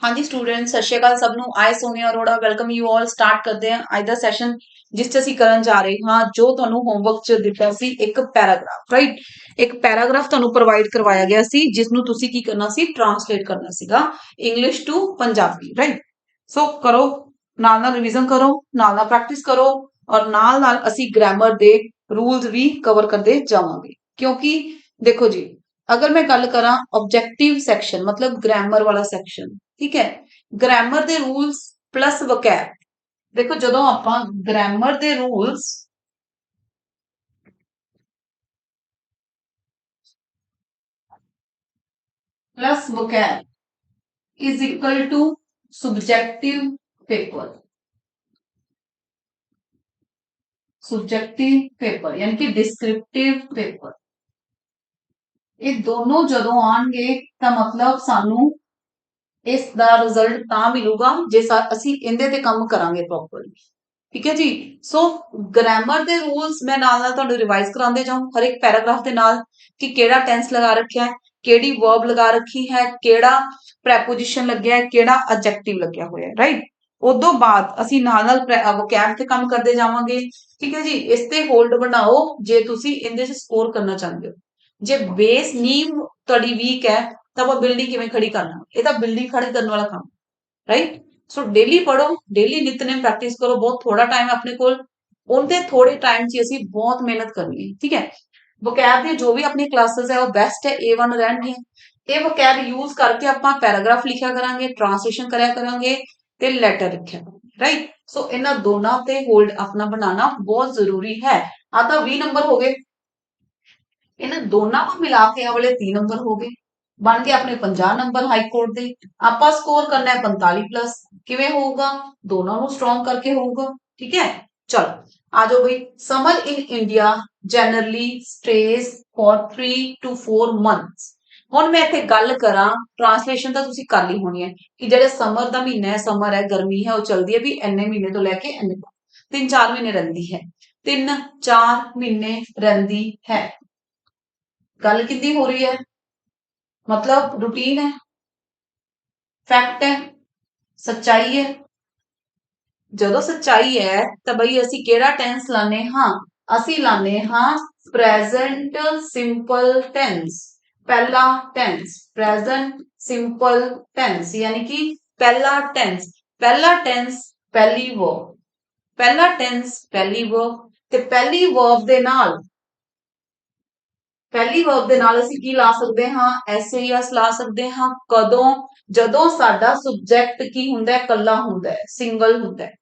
हाँ जी स्टूडेंट सत श्री अकाल सब ਨੂੰ I Sonia Arora welcome you all start ਕਰਦੇ ਹਾਂ ਅੱਜ ਦਾ ਸੈਸ਼ਨ ਜਿਸ ਚ ਅਸੀਂ ਕਰਨ ਜਾ ਰਹੇ ਹਾਂ ਜੋ ਤੁਹਾਨੂੰ ਹੋਮਵਰਕ ਚ ਦਿੱਤਾ ਸੀ ਇੱਕ ਪੈਰਾਗ੍ਰਾਫ ਰਾਈਟ ਇੱਕ ਪੈਰਾਗ੍ਰਾਫ ਤੁਹਾਨੂੰ ਪ੍ਰੋਵਾਈਡ ਕਰਵਾਇਆ ਗਿਆ ਸੀ ਜਿਸ ਨੂੰ ਤੁਸੀਂ ਕੀ ਕਰਨਾ ਸੀ ਟ੍ਰਾਂਸਲੇਟ ਕਰਨਾ ਸੀਗਾ English to Punjabi right so ਕਰੋ ਨਾਲ ਨਾਲ ਰਿਵੀਜ਼ਨ ਕਰੋ ਨਾਲ ਨਾਲ ਪ੍ਰੈਕਟਿਸ ਕਰੋ ਔਰ ਨਾਲ ਨਾਲ ਅਸੀਂ ਗ੍ਰਾਮਰ ਦੇ ਰੂਲਸ ਵੀ ਕਵਰ ਕਰਦੇ ਜਾਵਾਂਗੇ ਕਿਉਂਕਿ ਦੇਖੋ ਜੀ अगर मैं गल करा ऑब्जेक्टिव सैक्शन मतलब ग्रामर वाला सैक्शन ठीक है ग्रामर दे रूल्स प्लस वकैब देखो जदों आपां ग्रामर दे rules plus vocab is equal to subjective paper यानी कि डिस्क्रिप्टिव पेपर ये दोनों जदों आएंगे तो मतलब सानू इस दा रिजल्ट ता मिलूगा जे ਅਸੀਂ ਇਹਦੇ ਤੇ ਕੰਮ ਕਰਾਂਗੇ ਪ੍ਰੋਪਰਲੀ ਠੀਕ ਹੈ ਜੀ ਸੋ ਗ੍ਰਾਮਰ ਦੇ ਰੂਲਸ ਮੈਂ ਨਾਲ ਨਾਲ ਤੁਹਾਨੂੰ ਰਿਵਾਈਜ਼ ਕਰਾਉਂਦੇ ਜਾਉਂ ਹਰ ਇੱਕ ਪੈਰਾਗ੍ਰਾਫ ਦੇ ਨਾਲ ਕਿ ਕਿਹੜਾ ਟੈਂਸ ਲਗਾ ਰੱਖਿਆ ਹੈ ਕਿਹੜੀ ਵਰਬ ਲਗਾ ਰੱਖੀ ਹੈ ਕਿਹੜਾ ਪ੍ਰੈਪੋਜੀਸ਼ਨ ਲੱਗਿਆ ਹੈ ਕਿਹੜਾ ਐਡਜੈਕਟਿਵ ਲੱਗਿਆ ਹੋਇਆ ਹੈ ਰਾਈਟ ਉਦੋਂ ਬਾਅਦ ਅਸੀਂ ਨਾਲ ਨਾਲ ਵੋਕੈਬ ਤੇ ਕੰਮ ਕਰਦੇ ਜਾਵਾਂਗੇ ਠੀਕ ਹੈ ਜੀ ਇਸ ਤੇ ਹੋਲਡ ਬਣਾਓ ਜੇ ਤੁਸੀਂ ਇਹਦੇ 'ਚ ਸਕੋਰ ਕਰਨਾ ਚਾਹੁੰਦੇ ਹੋ ਜੇ ਬੇਸ ਨੀਂਵ ਤੁਹਾਡੀ ਵੀਕ ਹੈ ਤਾਂ ਆਪਾਂ ਬਿਲਡਿੰਗ ਕਿਵੇਂ ਖੜੀ ਕਰਨਾ ਇਹ ਤਾਂ ਬਿਲਡਿੰਗ ਖੜੀ ਕਰਨ ਵਾਲਾ ਕੰਮ ਰਾਈਟ सो डेली पढ़ो डेली नितनेम प्रैक्टिस करो बहुत थोड़ा टाइम अपने को उनते थोड़े टाइम च असी बहुत मेहनत करनी है ठीक है वोकैब दी जो भी अपनी क्लासेस है वो बेस्ट है A1 रहने ये वोकैब यूज करके आप पैराग्राफ लिखा करांगे ट्रांसलेशन करया करांगे ते लेटर लिखा करांगे राइट सो इन्हां दोनों ते होल्ड अपना बनाना बहुत जरूरी है आ तो 20 नंबर हो गए इन्हां दोनों को मिला के वाले 3 नंबर हो गए बन गए अपने 50 नंबर हाईकोर्ट दे आपा स्कोर करना है 45 प्लस किवें होगा दोनों ਨੂੰ स्ट्रॉन्ग करके होगा ठीक है चलो आ जाओ भाई summer in India generally stage for 3 to 4 months ਹੁਣ ਮੈਂ ਇੱਥੇ ਗੱਲ ਕਰਾਂ ਟ੍ਰਾਂਸਲੇਸ਼ਨ ਤਾਂ ਤੁਸੀਂ ਕਰ ਲਈ ਹੋਣੀ ਹੈ ਕਿ ਜਿਹੜੇ ਸਮਰ ਦਾ ਮਹੀਨਾ ਹੈ ਸਮਰ ਹੈ ਗਰਮੀ ਹੈ ਉਹ ਚਲਦੀ ਹੈ ਵੀ ਇੰਨੇ ਮਹੀਨੇ ਤੋਂ ਲੈ ਕੇ ਇੰਨੇ ਤੱਕ 3-4 ਮਹੀਨੇ ਰਹਿੰਦੀ ਹੈ 3-4 ਮਹੀਨੇ ਰਹਿੰਦੀ ਹੈ ਗੱਲ ਕਿੰਦੀ ਹੋ ਰਹੀ ਹੈ मतलब रूटीन है फैक्ट है सच्चाई है जदों सच्चाई है तो बई असी केड़ा टेंस लाने हाँ असी लाने हाँ प्रेजेंट सिंपल टेंस पहला टेंस प्रेजेंट सिंपल टेंस यानी कि पहला टेंस पहली वर्ब पहला टेंस पहली वर्ब ते पहली वर्ब दे नाल पहली वर्ब दे नाल असीं की ला सकते हाँ एस ला सकते हाँ कदों जदों साडा सब्जैक्ट की हुंदा है कल्ला हुंदा है सिंगल हुंदा है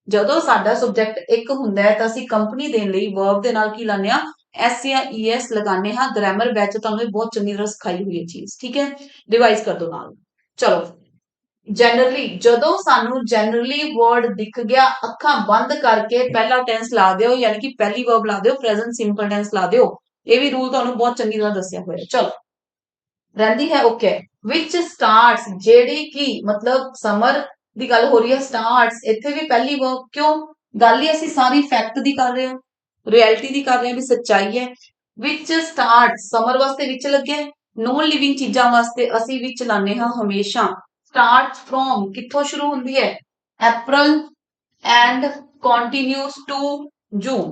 जदों साडा सब्जैक्ट एक हुंदा है तां असीं कंपनी देण लई वर्ब दे नाल की लाने आ एस या ईएस लगाने हाँ ग्रामर बैच तुहानूं बहुत चंगी तरह सिखाई हुई है चीज ठीक है रिवाइज कर दो नाल चलो जनरली जदों सानू जनरली वर्ड दिख गया अखां बंद करके पहला टेंस ला दिओ यानी कि पहली वर्ब ला दिओ प्रेजेंट सिंपल टेंस ला दिओ ये भी रूल तुहानूं बहुत चंगी तरह दस्सिया होया चलो रहंदी है ओके विच स्टार्ट्स जेड़ी की मतलब समर दी गल हो रही है स्टार्ट्स इत्थे भी पहली वर्ब क्यों गल ही असीं सारी फैक्ट दी कर रहे हां रियलिटी दी कर रहे हैं भी सच्चाई है विच स्टार्ट्स समर वास्ते विच लगे नॉन लिविंग चीजां वास्ते असीं विच लाने हां हमेशा स्टार्ट्स फ्रॉम कित्थों शुरू हुंदी है अप्रैल एंड कंटिन्यूस टू जून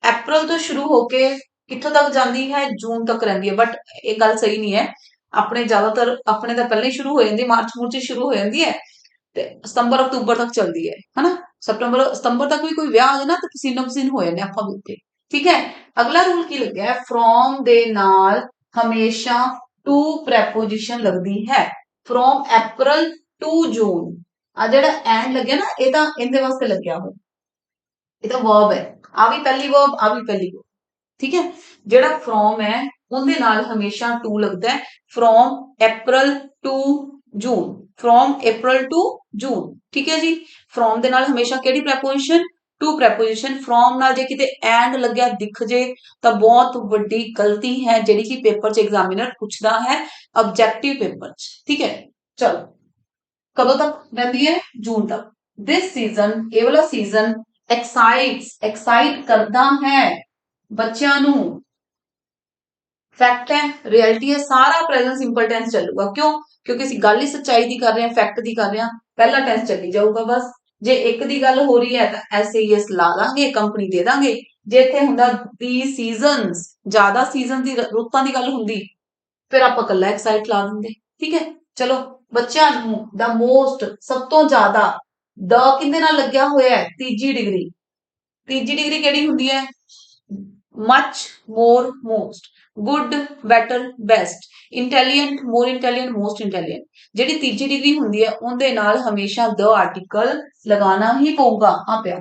अप्रैल तो शुरू होके कित्थों तक जाती है जून तक रहिंदी है बट ये गल सही नहीं है अपने ज्यादातर अपने तो पहले ही शुरू हो जाती मार्च मूर्च शुरू हो जाती है ते सितंबर अक्तूबर तक चलती है ना सितंबर तक भी कोई ब्याह आ जाए ना तो पसीनो पसीन हो जाने आपां भी उत्थे ठीक है अगला रूल की लग्या है फ्रॉम दे नाल हमेशा टू प्रैपोजिशन लगदी है फ्रॉम अप्रैल टू जून आ जेड़ा एंड लग्या ना ये तां इहदे वास्ते लग्या हो ये तो वर्ब है आ भी पहली वर्ब आ भी पहली वर्ब ठीक है जेड़ा फ्रॉम है उनके नाल हमेशा टू लगता है from April to June from April to June ठीक है जी फ्रॉम दे नाल हमेशा केड़ी प्रैपोजिशन टू प्रैपोजिशन फ्रॉम नाल जे किते एंड लग्या दिख जे तो बहुत बड़ी गलती है जेड़ी कि पेपर च एग्जामिनर पूछदा है ऑब्जेक्टिव पेपर च ठीक है चलो कदों तक रहंदी है जून तक दिस सीजन ये वाला सीजन एक्साइट करदा है बच्चों नू फैक्ट है, रियलिटी है, सारा प्रेजेंट सिंपल टेंस चलूगा। क्यों? क्योंकि ਅਸੀਂ ਗੱਲ ਹੀ ਸੱਚਾਈ ਦੀ ਕਰ ਰਹੇ ਹਾਂ, ਫੈਕਟ ਦੀ ਕਰ ਰਹੇ ਹਾਂ, ਪਹਿਲਾ ਟੈਂਸ ਚੱਲੀ ਜਾਊਗਾ ਬਸ। ਜੇ ਇੱਕ ਦੀ ਗੱਲ ਹੋ ਰਹੀ ਹੈ ਤਾਂ ਐਸਏਐਸ ਲਾ ਦਾਂਗੇ, ਕੰਪਨੀ ਦੇ ਦਾਂਗੇ। ਜੇ ਇੱਥੇ ਹੁੰਦਾ ਦੀ ਸੀਜ਼ਨਸ, ਜ਼ਿਆਦਾ ਸੀਜ਼ਨ ਦੀ ਰੁੱਤਾਂ ਦੀ ਗੱਲ ਹੁੰਦੀ, ਫਿਰ ਆਪਾਂ ਕੱਲਾ ਐਕਸਾਈਟ ਲਾ ਦਿੰਦੇ। ਠੀਕ ਹੈ, ਚਲੋ ਬੱਚਿਆਂ ਨੂੰ ਦਾ ਮੋਸਟ, ਸਭ ਤੋਂ ਜ਼ਿਆਦਾ, ਦ ਕਿਹਦੇ ਨਾਲ ਲੱਗਿਆ ਹੋਇਆ ਹੈ? ਤੀਜੀ ਡਿਗਰੀ। ਤੀਜੀ ਡਿਗਰੀ ਕਿਹੜੀ ਹੁੰਦੀ ਹੈ? Much, more, most, good, better, best, intelligent, more intelligent, most intelligent. ਜਿਹੜੀ ਤੀਜੀ ਡਿਗਰੀ ਹੁੰਦੀ ਹੈ ਉਹਦੇ ਨਾਲ ਹਮੇਸ਼ਾ ਦ ਆਰਟੀਕਲ ਲਗਾਉਣਾ ਹੀ ਪਊਗਾ। ਆ ਪਿਆ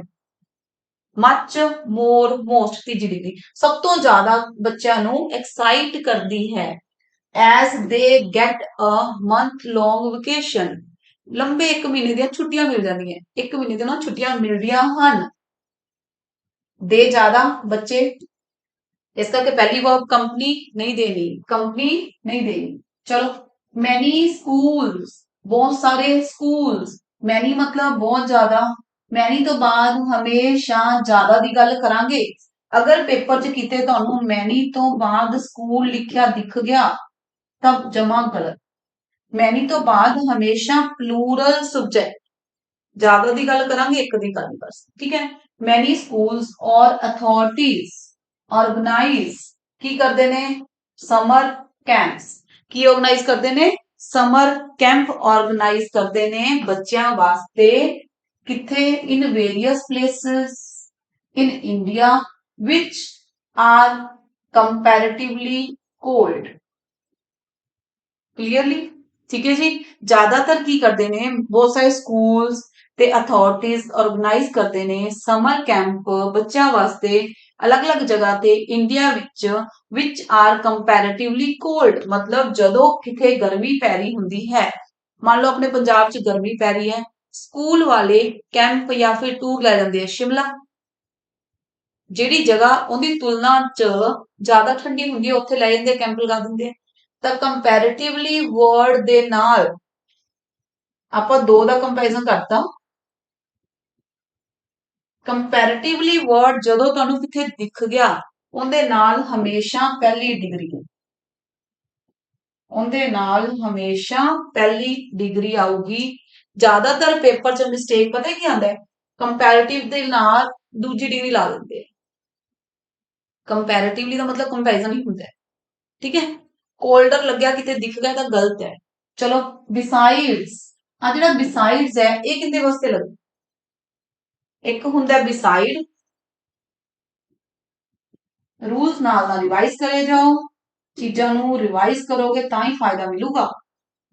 ਮਚ, ਮੋਰ, ਮੋਸਟ, ਤੀਜੀ ਡਿਗਰੀ ਸਭ ਤੋਂ ਜ਼ਿਆਦਾ ਬੱਚਿਆਂ ਨੂੰ ਐਕਸਾਈਟ ਕਰਦੀ ਹੈ। As they get a month long vacation, ਲੰਬੇ 1 ਮਹੀਨੇ ਦੀਆਂ ਛੁੱਟੀਆਂ ਮਿਲ ਜਾਂਦੀਆਂ, 1 ਮਹੀਨੇ ਦੀਆਂ ਛੁੱਟੀਆਂ ਮਿਲਦੀਆਂ ਹਨ। ਦੇ ਜ਼ਿਆਦਾ ਬੱਚੇ, ਇਸ ਕਰਕੇ ਪਹਿਲੀ वर्ब कंपनी नहीं देनी, कंपनी नहीं देनी। चलो मैनी स्कूल्स, बहुत सारे स्कूल्स, मैनी मतलब बहुत ज्यादा, मैनी तो बाद हमेशा ज्यादा दी गल करांगे। अगर पेपर च किते तुहानू मैनी तो बाद स्कूल लिखिया दिख गया तब जमा गलत। मैनी तो बाद हमेशा प्लूरल सब्जेक्ट, ज्यादा दी गल करांगे, एक दी गल बस। ठीक है, मैनी स्कूल्स और अथॉरिटीज ऑर्गेनाइज की करते ने समर कैंप्स, की ऑर्गेनाइज करते ने समर कैंप ऑर्गेनाइज करते ने बच्चों वास्ते। किथे? In various places in India which are comparatively cold. Clearly? ठीक है जी। ज्यादातर की करते ने बहुत सारे स्कूल्स ते अथॉरिटीज ऑर्गेनाइज करते ने समर कैंप बच्चों वास्ते अलग अलग जगह ते India which are comparatively cold, मतलब जदों किथे गर्मी पै रही हुंदी है। मान लो अपने पंजाब च गर्मी पै रही है, स्कूल वाले कैंप या फिर टूर लै जांदे शिमला, ਜਿਹੜੀ ਜਗ੍ਹਾ ਉਹਦੀ ਤੁਲਨਾ ਚ ਜ਼ਿਆਦਾ ਠੰਡੀ ਹੁੰਦੀ ਹੈ ਉੱਥੇ ਲੈ ਜਾਂਦੇ, ਕੈਂਪ ਲਗਾ ਦਿੰਦੇ ਆ। ਤਾਂ ਕੰਪੈਰੀਟਿਵਲੀ ਵਰਡ ਦੇ ਨਾਲ ਆਪਾਂ ਦੋ ਦਾ ਕੰਪੈਰੀਜ਼ਨ ਕਰਤਾ। ਕੰਪੈਰੀਟਿਵਲੀ ਵਰਡ ਜਦੋਂ ਤੁਹਾਨੂੰ ਕਿੱਥੇ ਦਿਖ ਗਿਆ ਉਹਦੇ ਨਾਲ ਹਮੇਸ਼ਾ ਪਹਿਲੀ ਡਿਗਰੀ, ਉਹਦੇ ਨਾਲ ਹਮੇਸ਼ਾ ਪਹਿਲੀ ਡਿਗਰੀ ਆਊਗੀ। ਜ਼ਿਆਦਾਤਰ ਪੇਪਰ ਚ ਮਿਸਟੇਕ ਪਤਾ ਕੀ ਆਉਂਦਾ ਹੈ? ਕੰਪੈਰੀਟਿਵ ਦੇ ਨਾਲ ਦੂਜੀ ਡਿਗਰੀ ਲਾ ਦਿੰਦੇ। ਕੰਪੈਰੀਟਿਵਲੀ ਦਾ ਮਤਲਬ ਕੰਪੈਰੀਜ਼ਨ ਹੀ ਹੁੰਦਾ ਹੈ। ठीक है, कोल्डर लग्या किते दिख गया तो गलत है। चलो बिसाइड्स, आ जिहड़ा बिसाइड्स है ये किंदे वास्ते लग, एक हुंदा बिसाइड, रूल्स नाल ना रिवाइज करे जाओ, चीजां नू रिवाइज करोगे तां ही फायदा मिलूगा।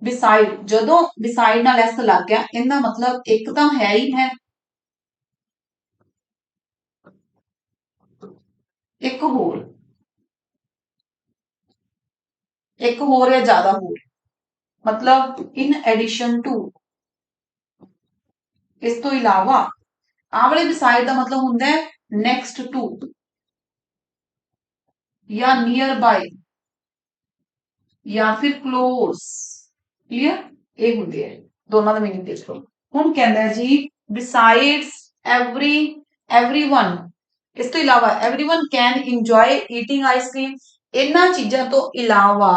बिसाइड, जदों बिसाइड नाल एस लग गया इहदा मतलब एक तो है ही है, एक होर, एक होर या ज्यादा होर, मतलब इन एडिशन टू, इस तो इलावा। आ वाले बिसाइड का मतलब होंगे नेक्स्ट टू या नियर बाय या फिर क्लोज। क्लियर? ये होंगे है, दोनों का मीनिंग देख लो। हुण कहंदा है जी बिसाइड्स एवरीवन, इस तो इलावा everyone can enjoy eating ice cream, इन्हां चीज़ां तो इलावा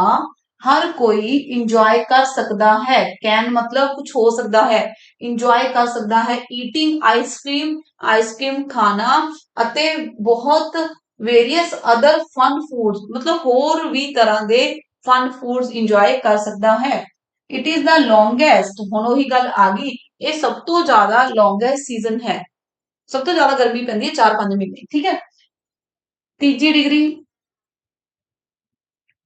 हर कोई इंजॉय कर सकता है। कैन मतलब कुछ हो सकता है, इंजॉय कर सकता है ईटिंग आइसक्रीम, आइसक्रीम खाना, अते बहुत वेरियस अदर फन फूड्स, मतलब होर भी तरह के फन फूड्स इंजॉय कर सकता है। इट इज द लॉन्गेस्ट, हुण ओही गल आ गई, ये सब तो ज्यादा लॉन्गेस्ट सीजन है, सब तो ज्यादा गर्मी पैंदी है 4-5 महीने। ठीक है, तीजी डिग्री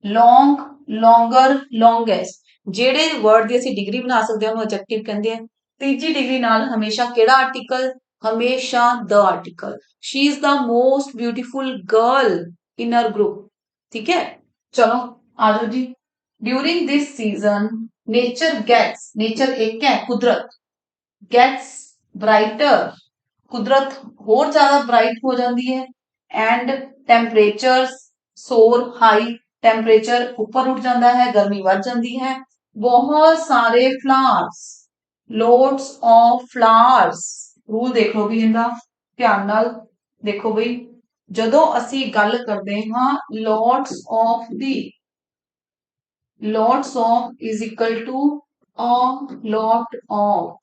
लॉन्ग, लॉन्गर, लॉन्गेस्ट, ਜਿਹੜੇ वर्ड की ਅਸੀਂ डिग्री बना सकते हैं ਉਹਨੂੰ एडजेक्टिव कहते हैं। तीजी डिग्री नाल हमेशा केड़ा आर्टिकल? हमेशा the article. She is the most beautiful girl in her group. ठीक है, चलो आ जाओ जी। During this season nature gets, nature एक है कुदरत, गेट्स ब्राइटर, कुदरत होर ज्यादा ब्राइट हो जाती है। एंड टेम्परेचर सोर हाई, टेम्परेचर ऊपर उठ जाता है, गर्मी बढ़ जाती है। बहुत सारे flowers, loads of flowers, rule देख लो भी इनका ध्यान नाल देखो भाई, ਜਦੋਂ ਅਸੀਂ ਗੱਲ ਕਰਦੇ ਹਾਂ lots of is equal to a lot of,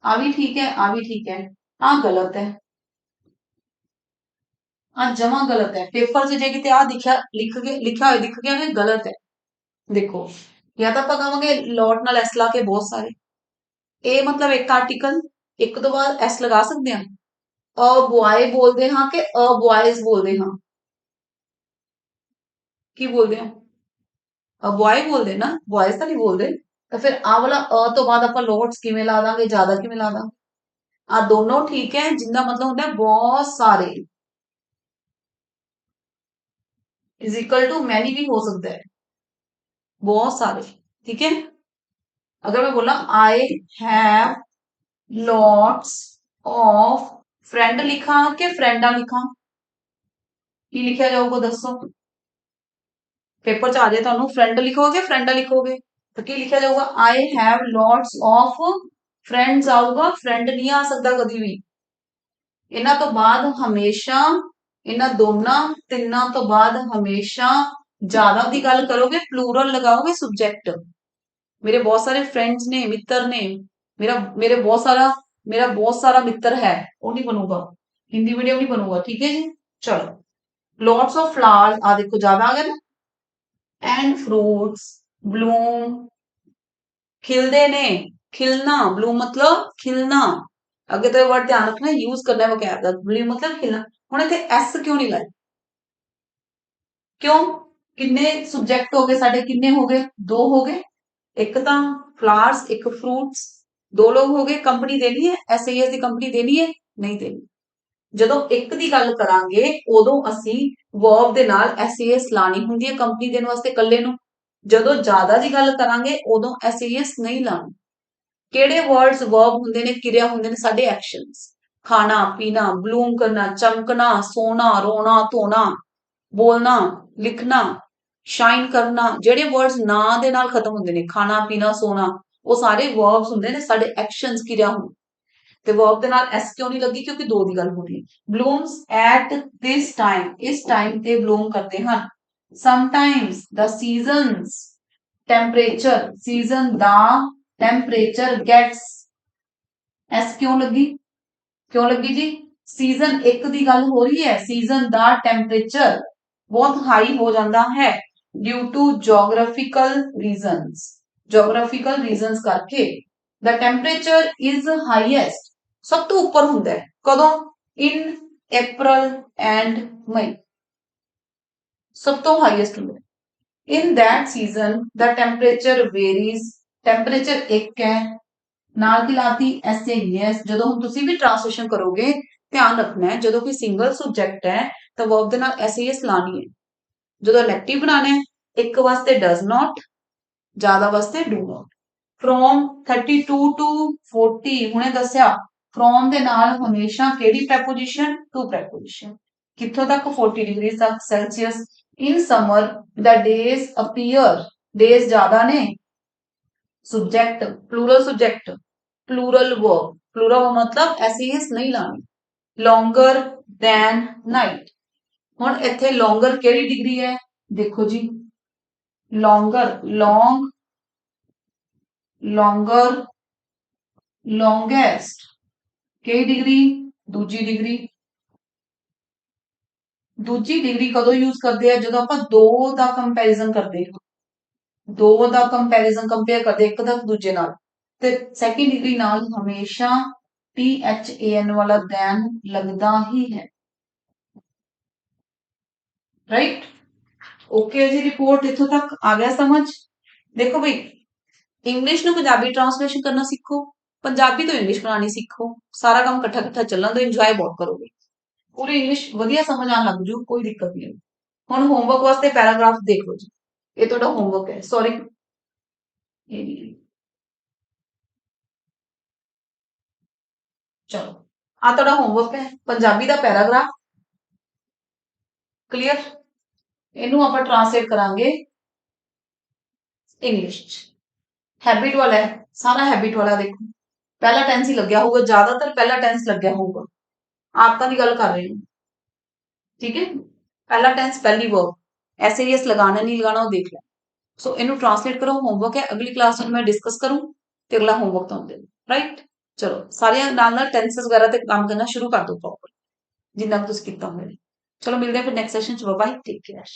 आ भी ठीक है, आ भी ठीक है, आ गलत है, आ जमा गलत है। पेपर से जे किते आ दिखा लिखा हो दिख गया कि गलत है, देखो या तो आप कहांगे लॉट नाल एस ला के बहुत सारे, ए मतलब एक आर्टिकल, एक तो बाद एस लगा सकते हैं, अ बॉय बोलते हाँ कि अ बॉयज बोलते हाँ, की बोलते हैं बॉय बोलते ना, बॉयज तो नहीं बोलते। तो फिर आ वाला तो बाद आप लॉट्स किवें ला दांगे, ज्यादा किवें ला दांगे, आ दोनों ठीक है, जिनका मतलब होता है बहुत सारे, इज इक्वल टू मैनी भी हो सकता है, बहुत सारे, ठीक है। अगर मैं बोला आई हैव लॉट्स ऑफ फ्रेंड लिखा के फ्रेंडा लिखा, की लिखा जाऊगा दसो, पेपर च आ जाए ਤੁਹਾਨੂੰ फ्रेंड लिखोगे फ्रेंडा लिखोगे, तो की लिखा जाऊगा I have lots of friends आऊगा, फ्रेंड नहीं आ सकता कभी भी। इन्हां तो बाद हमेशा, इन्हां दोनों तिन्ना तो बाद हमेशा ज्यादा की गल करोगे, प्लूरल लगाओगे सब्जेक्ट। मेरे बहुत सारे फ्रेंड्स ने, मित्र ने, मेरा मेरा बहुत सारा मित्र है, वो नहीं बनूगा, हिंदी मीडियम नहीं बनूगा, ठीक है जी। चलो लॉट्स ऑफ फ्लावर्स आ देखो ज्यादा आ गया ना, एंड फ्रूट्स ब्लूम, खिलते ने, खिलना, ब्लूम मतलब खिलना, अगे तो वर्ड ध्यान रखना यूज करना है वकैब दा, ब्लूम मतलब खिलना। हुण इत्थे एस क्यों नहीं लाए, क्यों, किन्ने सब्जेक्ट हो गए साडे, किन्ने हो गए, दो हो गए, एक तो फ्लावर्स एक फ्रूट्स, दो लोग हो गए, कंपनी देनी है एसएएस की, कंपनी देनी है नहीं देनी। ਜਦੋਂ ਇੱਕ ਦੀ ਗੱਲ ਕਰਾਂਗੇ ਉਦੋਂ ਅਸੀਂ verb ਦੇ ਨਾਲ SES ਲਾਣੀ ਹੁੰਦੀ ਹੈ ਕੰਪਨੀ ਦੇਣ ਵਾਸਤੇ ਇਕੱਲੇ ਨੂੰ, ਜਦੋਂ ਜ਼ਿਆਦਾ ਦੀ ਗੱਲ ਕਰਾਂਗੇ ਉਦੋਂ SES ਨਹੀਂ ਲਾਣੀ। ਕਿਹੜੇ ਵਰਡਸ verb ਹੁੰਦੇ ਨੇ, ਕਿਰਿਆ ਹੁੰਦੇ ਨੇ ਸਾਡੇ ਐਕਸ਼ਨਸ, ਖਾਣਾ ਪੀਣਾ, ਬਲੂਮ ਕਰਨਾ, ਚਮਕਣਾ, ਸੋਣਾ, ਰੋਣਾ, ਧੋਣਾ, ਬੋਲਣਾ, ਲਿਖਣਾ, ਸ਼ਾਈਨ ਕਰਨਾ, ਜਿਹੜੇ ਵਰਡਸ ਨਾ ਦੇ ਨਾਲ ਖਤਮ ਹੁੰਦੇ ਨੇ, ਖਾਣਾ ਪੀਣਾ ਸੋਣਾ, ਉਹ ਸਾਰੇ verbs ਹੁੰਦੇ ਨੇ ਸਾਡੇ ਐਕਸ਼ਨਸ ਕਿਰਿਆ ਹੁੰਦੇ। ਤੇ verb ਦੇ ਨਾਲ s ਕਿਉਂ ਨਹੀਂ ਲੱਗੀ, ਕਿਉਂਕਿ ਦੋ ਦੀ ਗੱਲ ਹੋ ਰਹੀ ਹੈ। blooms at this time, ਇਸ ਟਾਈਮ ਤੇ bloom ਕਰਦੇ ਹਨ। sometimes the seasons temperature, season the temperature gets, s ਕਿਉਂ ਲੱਗੀ ਜੀ, ਸੀਜ਼ਨ ਇੱਕ ਦੀ ਗੱਲ ਹੋ ਰਹੀ ਹੈ, ਸੀਜ਼ਨ ਦਾ ਟੈਂਪਰੇਚਰ ਬਹੁਤ ਹਾਈ ਹੋ ਜਾਂਦਾ ਹੈ ਡਿਊ ਟੂ ਜੀਓਗ੍ਰਾਫਿਕਲ ਰੀਜ਼ਨਸ ਕਰਕੇ। the temperature is highest, ਸਭ ਤੋਂ ਉੱਪਰ ਹੁੰਦਾ ਹੈ ਕਦੋਂ, in April and May, ਸਭ ਤੋਂ ਹਾਈਐਸਟ ਹੁੰਦਾ ਹੈ। in that season the temperature varies, temperature ਇੱਕ ਹੈ, ਨਾਲ ਦੀ ਲਾਤੀ SAES। ਜਦੋਂ ਹੁਣ ਤੁਸੀਂ ਵੀ ਟ੍ਰਾਂਸਲੇਸ਼ਨ ਕਰੋਗੇ ਧਿਆਨ ਰੱਖਣਾ ਹੈ, ਜਦੋਂ ਕੋਈ ਸਿੰਗਲ ਸਬਜੈਕਟ ਹੈ ਤਾਂ verb ਦੇ ਨਾਲ SAES ਲਾਣੀ ਹੈ। ਜਦੋਂ ਇਲੈਕਟਿਵ ਬਣਾਣਾ ਹੈ, ਇੱਕ ਵਾਸਤੇ does not, ਜ਼ਿਆਦਾ ਵਾਸਤੇ do not। from 32 to 40 ਹੁਣੇ ਦੱਸਿਆ, from ਦੇ ਨਾਲ ਹਮੇਸ਼ਾ ਕਿਹੜੀ ਪ੍ਰੈਪੋਜੀਸ਼ਨ, to ਪ੍ਰੈਪੋਜੀਸ਼ਨ। ਕਿੱਥੋਂ ਤੱਕ 40 ਡਿਗਰੀ ਤੱਕ Celsius. in summer the days appear, days ਜ਼ਿਆਦਾ ਨੇ, subject plural verb, plural मतलब SES नहीं लानी, longer than night। ਹੁਣ ਇੱਥੇ longer ਕਿਹੜੀ ਡਿਗਰੀ ਹੈ, ਦੇਖੋ ਜੀ longer, longer, longest ਕਿਹੜੀ ਡਿਗਰੀ, ਦੂਜੀ ਡਿਗਰੀ। ਦੂਜੀ ਡਿਗਰੀ ਕਦੋਂ ਯੂਜ਼ ਕਰਦੇ ਆ, ਜਦੋਂ ਆਪਾਂ ਦੋ ਦਾ ਕੰਪੈਰੀਜ਼ਨ ਕਰਦੇ ਹਾਂ, ਦੋ ਦਾ ਕੰਪੈਰੀਜ਼ਨ ਕੰਪੇਅਰ ਕਰਦੇ ਇੱਕ ਦਾ ਦੂਜੇ ਨਾਲ, ਤੇ ਸੈਕਿੰਡ ਡਿਗਰੀ ਨਾਲ ਹਮੇਸ਼ਾ THAN ਵਾਲਾ then ਲੱਗਦਾ ਹੀ ਹੈ, ਰਾਈਟ। ਓਕੇ ਜੀ, ਰਿਪੋर्ट ਇੱਥੋਂ ਤੱਕ ਆ ਗਿਆ ਸਮਝ। ਦੇਖੋ ਬਈ ਇੰਗਲਿਸ਼ ਨੂੰ ਪੰਜਾਬੀ ਟ੍ਰਾਂਸਲੇਸ਼ਨ ਕਰਨਾ ਸਿੱਖੋ, ਪੰਜਾਬੀ ਤੋਂ ਇੰਗਲਿਸ਼ ਬਣਾਉਣੀ ਸਿੱਖੋ, ਸਾਰਾ ਕੰਮ ਇਕੱਠਾ ਇਕੱਠਾ ਚੱਲਣ ਤੋਂ ਇੰਜੋਏ ਬਹੁਤ ਕਰੋਗੇ, ਪੂਰੀ ਇੰਗਲਿਸ਼ ਵਧੀਆ ਸਮਝ ਆਉਣ ਲੱਗ ਜੂ, ਕੋਈ ਦਿੱਕਤ ਨਹੀਂ। ਹੁਣ ਹੋਮਵਰਕ ਵਾਸਤੇ ਪੈਰਾਗ੍ਰਾਫ ਦੇਖ ਲਓ ਜੀ, ਇਹ ਤੁਹਾਡਾ ਹੋਮਵਰਕ ਹੈ, ਸੌਰੀ ਚਲੋ ਆ ਤੁਹਾਡਾ ਹੋਮਵਰਕ ਹੈ, ਪੰਜਾਬੀ ਦਾ ਪੈਰਾਗ੍ਰਾਫ ਕਲੀਅਰ, ਇਹਨੂੰ ਆਪਾਂ ਟ੍ਰਾਂਸਲੇਟ ਕਰਾਂਗੇ इंग्लिश च। हैबिट वाला है, सारा हैबिट वाला देखो, पहला टेंस ही लग्या होगा, ज्यादातर पहला टेंस लग्या होगा, आदतां दी गल कर रही हूं। ठीक है, पहला टेंस पहली वर्ब, ऐसे यस लगाना नहीं लगाना वो देख लें। सो इनू ट्रांसलेट करो, होमवर्क है, अगली क्लास में मैं डिस्कस करूं ते अगला होमवर्क तुहानू दे दूं, राइट। चलो सारे नाल नाल टेंसेस वगैरह ते काम करना शुरू कर दो प्रॉपर, जिन्ना तुसीं कीता होवे। चलो मिलते हैं फिर नेक्स्ट सेशन च, बाय बाय, टेक केयर।